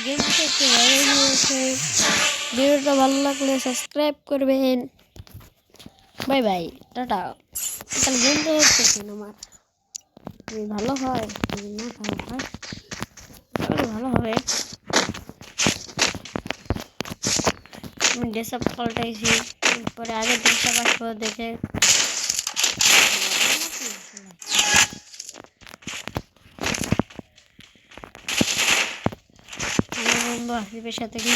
Game থেকে বাইরে গিয়েছে। ভিডিওটা ভালো লাগলে সাবস্ক্রাইব করবেন। Bye bye, tata. তাহলে গেম তো হচ্ছেন আমার ভালো হয় না, খারাপ হয়, ভালো হবে। আমি ড্রেসআপ পাল্টাইছি, পরে আগে ড্রেসআপ আসবো দেখে। আমার বন্ধু আসিফের সাথে কি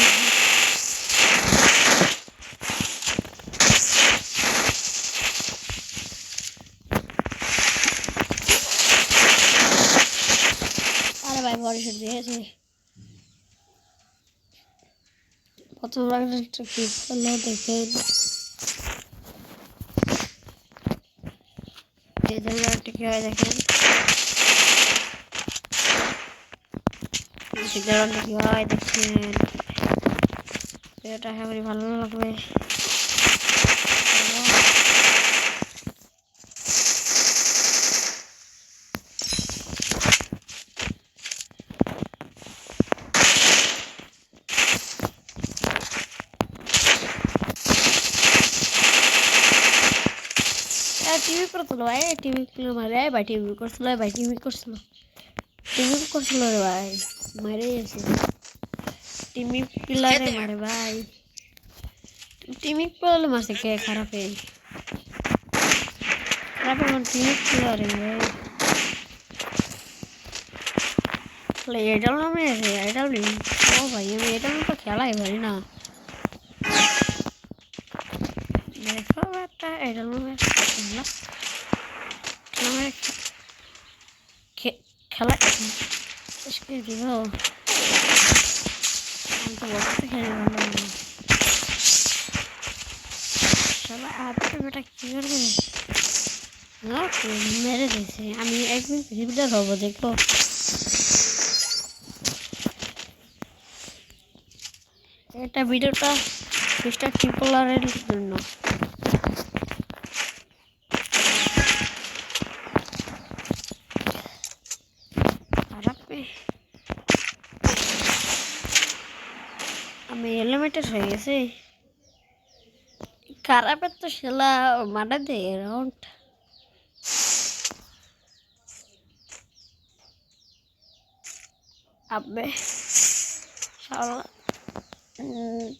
আরে ভাই বড় শট দিয়েছে। প্রথম রাউন্ডটা কি করলো দেখেন। এদের রাউন্ডটা কি হয় দেখেন। এদের রাউন্ডটা কি হয় দেখেন। এটা আশা করি ভালো লাগবে। টিভি করছিল ভাই, টিভি মারে ভাই, টিভি করছিল ভাই, টিভি করছিল রে ভাই, মারে গেছে টিভি পিলারে মারে ভাই। টিভি প্রবলেম আছে কে খারাপে আমার টিভি পিলারে এটাও নামে আছে, এটাও নেই। ও ভাই আমি এটা তো খেলাই পারি না। দেখো একটা এটা নামে খেলা শেষ করে দিব। আমি তো বলতে খেলে ভালো সবাই আপনি বেটা কি করবে না, মেরে দিয়েছে। আমি একদিন পৃথিবীটা হবো দেখো। এটা ভিডিওটা মিস্টার ট্রিপলারের জন্য। আমি এলিমিনেটেড হয়ে গেছি। খারাপের তো সেলা মারা দেয় রাউন্ড। আবে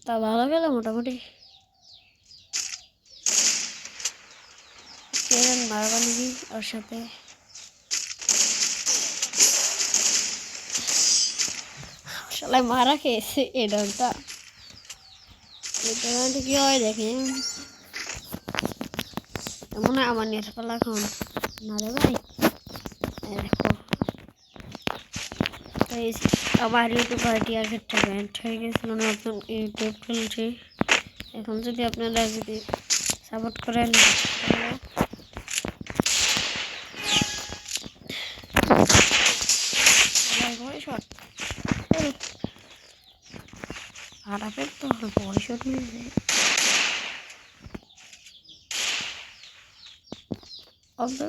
তা ভালো গেল মোটামুটি। মারবা নাকি ওর সাথে? আসলে মারা খেয়েছে এই রাউন্ডটা। কি হয় দেখেন, এমন আমার নেটপালা এখন না রে ভাই। দেখো আমার ইউটিউব আইডি আগে ব্যান্ড হয়ে গেছিল, নতুন ইউটিউব খুলছি। এখন যদি আপনারা যদি সাপোর্ট করেন খারাপের তো পয়সা নিয়ে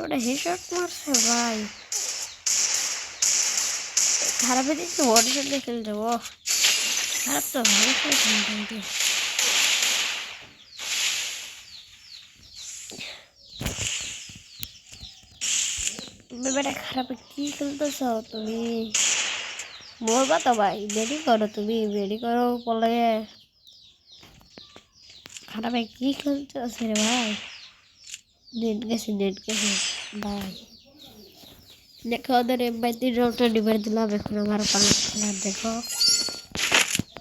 ওটা হেডশট মারছে ভাই। খারাপের দিক তো বডি শট দিয়ে খেলতে যাবো। খারাপ তো ভালো খেলতে বেটা। খারাপে কি খেলতেছ তুমি? মরবা তো ভাই, বেডি করো তুমি, বেডি করো বলে। খারাপে কি খেলতেছ রে ভাই? নেট গেছে ভাই। দেখো ওদের ভাই 3 রাউন্ডটা ডিভাইড দিলাম। এখন আমার পারমিট খেলার দেখো,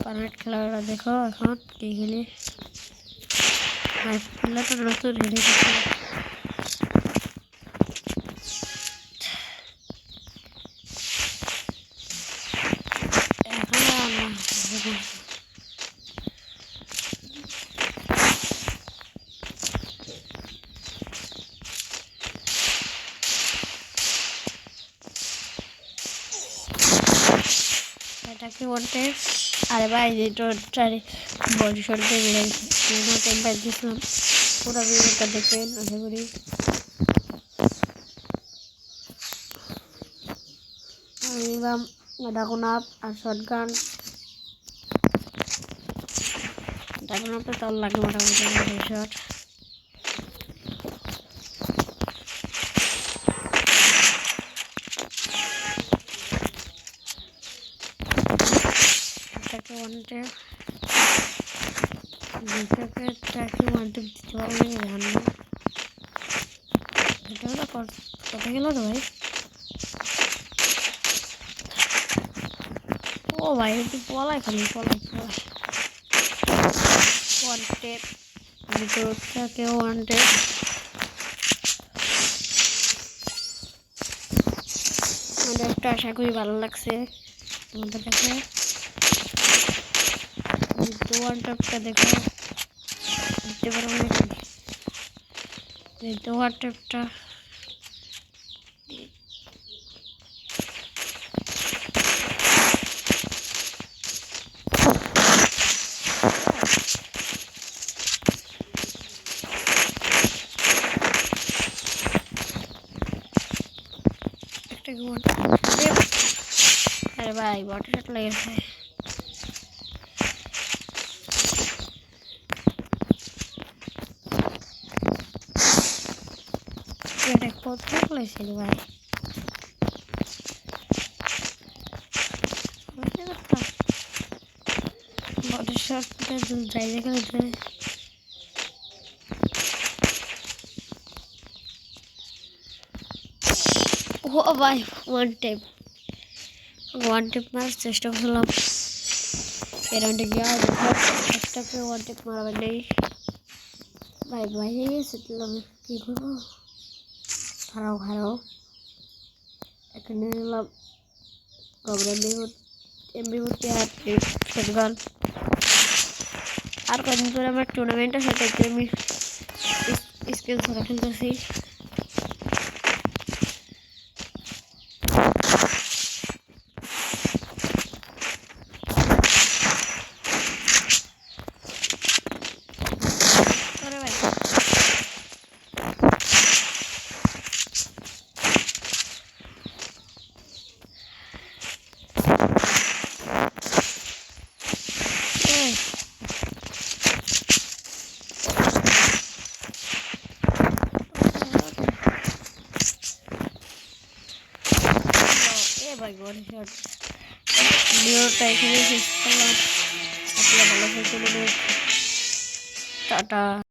পারমিট খেলাটা দেখো এখন কি খেলি। খেলাটা নতুন হেরে গেছে। এটাকে বলতে আরে ভাই যেটারে বডি শট দিয়ে টাইম পাই দিয়েছিলাম। পুরো ভিডিওটা দেখবেন আশা করি। আমি নিলাম ডাকুন আপ আর শর্ট গান। এখন আপনার তাল লাগে মোটামুটি শট এটাকে ওয়ান ট্যাপ দুটাকে তাকে ওয়ান ট্যাপ দিতে পারবে জান না এটা হলো কথা গেল রে ভাই ও ভাই এটি পলাই খালি পলাই ওয়ান ট্যাপ দুটোটাকে ওয়ান ট্যাপ আমাদের একটা আশা করি ভালো লাগছে তোমাদের কাছে ওয়ান ট্যাপটা দেখো দিতে পারবো নাকি ওয়ান ট্যাপটা अरे भाई वाटर शॉट लगे थे ये देख बहुत ठीक लगे थे भाई वाटर शॉट पे जल जाएगा क्या ओ भाई वन टिप मार चेष्टा करलाम एराउंड गया একটা করে ওয়ান টিপ মারবে নেই ভাই ভাই সেটলাম কি করব হারাও এখানে নিলাম কবরা দেব এমবি আর শটগান আর কদিন পরে আমার টুর্নামেন্ট আছে তাই আমি স্কিল ছাড়া খেলতেছি भाई वन शॉट वीडियो टाइप में टाटा।